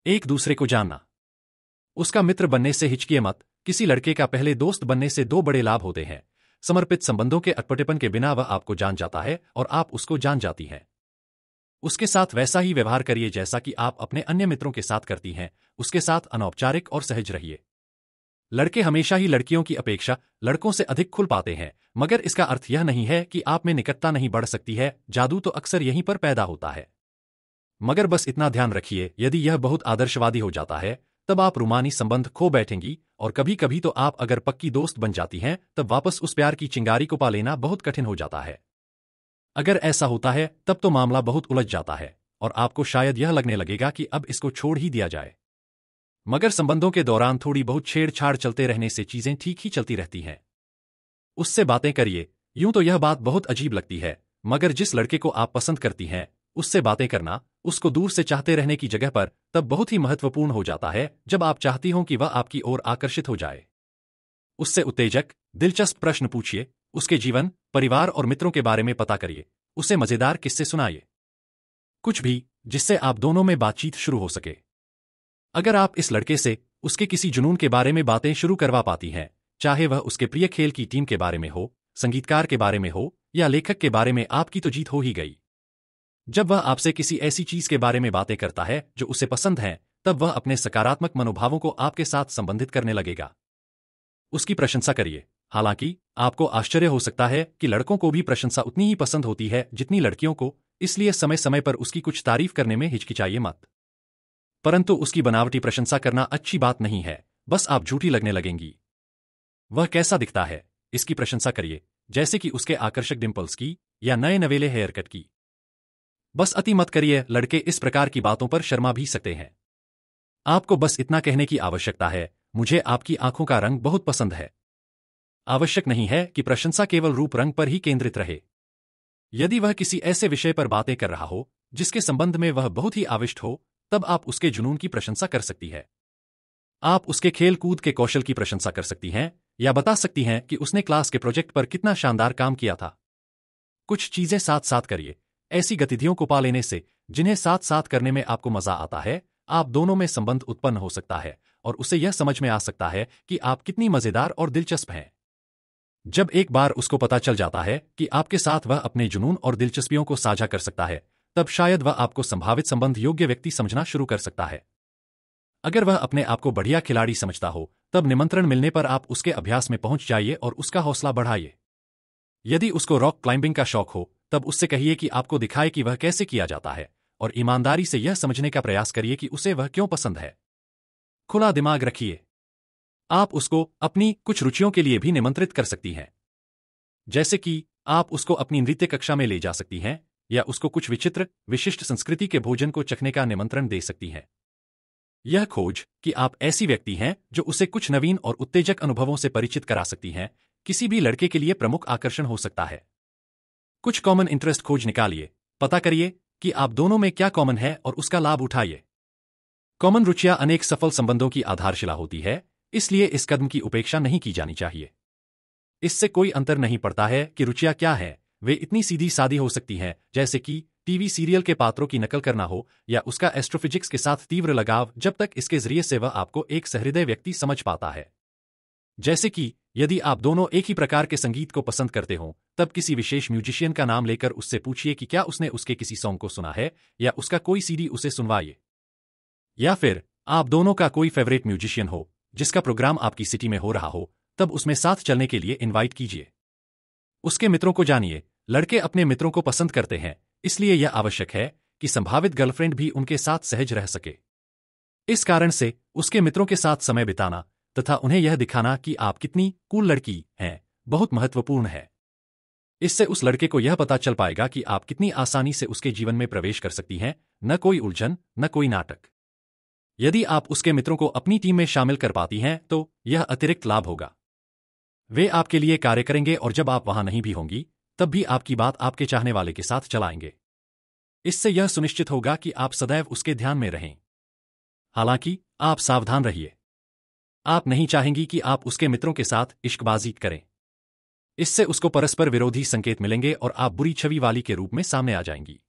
एक दूसरे को जानना। उसका मित्र बनने से हिचकिए मत। किसी लड़के का पहले दोस्त बनने से दो बड़े लाभ होते हैं। समर्पित संबंधों के अटपटेपन के बिना वह आपको जान जाता है और आप उसको जान जाती हैं। उसके साथ वैसा ही व्यवहार करिए जैसा कि आप अपने अन्य मित्रों के साथ करती हैं। उसके साथ अनौपचारिक और सहज रहिए। लड़के हमेशा ही लड़कियों की अपेक्षा लड़कों से अधिक खुल पाते हैं, मगर इसका अर्थ यह नहीं है कि आप में निकटता नहीं बढ़ सकती है। जादू तो अक्सर यहीं पर पैदा होता है। मगर बस इतना ध्यान रखिए, यदि यह बहुत आदर्शवादी हो जाता है तब आप रूमानी संबंध खो बैठेंगी, और कभी कभी तो आप अगर पक्की दोस्त बन जाती हैं तब वापस उस प्यार की चिंगारी को पा लेना बहुत कठिन हो जाता है। अगर ऐसा होता है तब तो मामला बहुत उलझ जाता है और आपको शायद यह लगने लगेगा कि अब इसको छोड़ ही दिया जाए। मगर संबंधों के दौरान थोड़ी बहुत छेड़छाड़ चलते रहने से चीजें ठीक ही चलती रहती हैं। उससे बातें करिए। यूं तो यह बात बहुत अजीब लगती है, मगर जिस लड़के को आप पसंद करती हैं उससे बातें करना उसको दूर से चाहते रहने की जगह पर तब बहुत ही महत्वपूर्ण हो जाता है जब आप चाहती हों कि वह आपकी ओर आकर्षित हो जाए। उससे उत्तेजक, दिलचस्प प्रश्न पूछिए। उसके जीवन, परिवार और मित्रों के बारे में पता करिए। उसे मजेदार किस्से सुनाइए। कुछ भी जिससे आप दोनों में बातचीत शुरू हो सके। अगर आप इस लड़के से उसके किसी जुनून के बारे में बातें शुरू करवा पाती हैं, चाहे वह उसके प्रिय खेल की टीम के बारे में हो, संगीतकार के बारे में हो या लेखक के बारे में, आपकी तो जीत हो ही गई। जब वह आपसे किसी ऐसी चीज के बारे में बातें करता है जो उसे पसंद है, तब वह अपने सकारात्मक मनोभावों को आपके साथ संबंधित करने लगेगा। उसकी प्रशंसा करिए। हालांकि आपको आश्चर्य हो सकता है कि लड़कों को भी प्रशंसा उतनी ही पसंद होती है जितनी लड़कियों को, इसलिए समय समय पर उसकी कुछ तारीफ करने में हिचकिचाइए मत। परंतु उसकी बनावटी प्रशंसा करना अच्छी बात नहीं है, बस आप झूठी लगने लगेंगी। वह कैसा दिखता है, इसकी प्रशंसा करिए, जैसे कि उसके आकर्षक डिंपल्स की या नए नवेले हेयर कट की। बस अति मत करिए, लड़के इस प्रकार की बातों पर शर्मा भी सकते हैं। आपको बस इतना कहने की आवश्यकता है, मुझे आपकी आंखों का रंग बहुत पसंद है। आवश्यक नहीं है कि प्रशंसा केवल रूप रंग पर ही केंद्रित रहे। यदि वह किसी ऐसे विषय पर बातें कर रहा हो जिसके संबंध में वह बहुत ही आविष्ट हो, तब आप उसके जुनून की प्रशंसा कर सकती है। आप उसके खेल कूद के कौशल की प्रशंसा कर सकती हैं या बता सकती हैं कि उसने क्लास के प्रोजेक्ट पर कितना शानदार काम किया था। कुछ चीजें साथ साथ करिए। ऐसी गतिविधियों को पा लेने से जिन्हें साथ साथ करने में आपको मजा आता है, आप दोनों में संबंध उत्पन्न हो सकता है और उसे यह समझ में आ सकता है कि आप कितनी मजेदार और दिलचस्प हैं। जब एक बार उसको पता चल जाता है कि आपके साथ वह अपने जुनून और दिलचस्पियों को साझा कर सकता है, तब शायद वह आपको संभावित संबंध योग्य व्यक्ति समझना शुरू कर सकता है। अगर वह अपने आप को बढ़िया खिलाड़ी समझता हो, तब निमंत्रण मिलने पर आप उसके अभ्यास में पहुंच जाइए और उसका हौसला बढ़ाइए। यदि उसको रॉक क्लाइंबिंग का शौक हो, तब उससे कहिए कि आपको दिखाए कि वह कैसे किया जाता है, और ईमानदारी से यह समझने का प्रयास करिए कि उसे वह क्यों पसंद है। खुला दिमाग रखिए। आप उसको अपनी कुछ रुचियों के लिए भी निमंत्रित कर सकती हैं। जैसे कि आप उसको अपनी नृत्य कक्षा में ले जा सकती हैं या उसको कुछ विचित्र, विशिष्ट संस्कृति के भोजन को चखने का निमंत्रण दे सकती हैं। यह खोज कि आप ऐसी व्यक्ति हैं जो उसे कुछ नवीन और उत्तेजक अनुभवों से परिचित करा सकती हैं, किसी भी लड़के के लिए प्रमुख आकर्षण हो सकता है। कुछ कॉमन इंटरेस्ट खोज निकालिए। पता करिए कि आप दोनों में क्या कॉमन है और उसका लाभ उठाइए। कॉमन रुचियां अनेक सफल संबंधों की आधारशिला होती है, इसलिए इस कदम की उपेक्षा नहीं की जानी चाहिए। इससे कोई अंतर नहीं पड़ता है कि रुचियां क्या हैं, वे इतनी सीधी सादी हो सकती हैं जैसे कि टीवी सीरियल के पात्रों की नकल करना हो या उसका एस्ट्रोफिजिक्स के साथ तीव्र लगाव, जब तक इसके जरिए से वह आपको एक सहृदय व्यक्ति समझ पाता है। जैसे कि यदि आप दोनों एक ही प्रकार के संगीत को पसंद करते हो, तब किसी विशेष म्यूजिशियन का नाम लेकर उससे पूछिए कि क्या उसने उसके किसी सॉन्ग को सुना है या उसका कोई सीडी उसे सुनवाइए। या फिर आप दोनों का कोई फेवरेट म्यूजिशियन हो जिसका प्रोग्राम आपकी सिटी में हो रहा हो, तब उसमें साथ चलने के लिए इनवाइट कीजिए। उसके मित्रों को जानिए। लड़के अपने मित्रों को पसंद करते हैं, इसलिए यह आवश्यक है कि संभावित गर्लफ्रेंड भी उनके साथ सहज रह सके। इस कारण से उसके मित्रों के साथ समय बिताना तथा उन्हें यह दिखाना कि आप कितनी कूल लड़की हैं बहुत महत्वपूर्ण है। इससे उस लड़के को यह पता चल पाएगा कि आप कितनी आसानी से उसके जीवन में प्रवेश कर सकती हैं, न कोई उलझन, न कोई नाटक। यदि आप उसके मित्रों को अपनी टीम में शामिल कर पाती हैं तो यह अतिरिक्त लाभ होगा। वे आपके लिए कार्य करेंगे और जब आप वहां नहीं भी होंगी, तब भी आपकी बात आपके चाहने वाले के साथ चलाएंगे। इससे यह सुनिश्चित होगा कि आप सदैव उसके ध्यान में रहें। हालांकि आप सावधान रहिए। आप नहीं चाहेंगी कि आप उसके मित्रों के साथ इश्कबाजी करें। इससे उसको परस्पर विरोधी संकेत मिलेंगे और आप बुरी छवि वाली के रूप में सामने आ जाएंगी।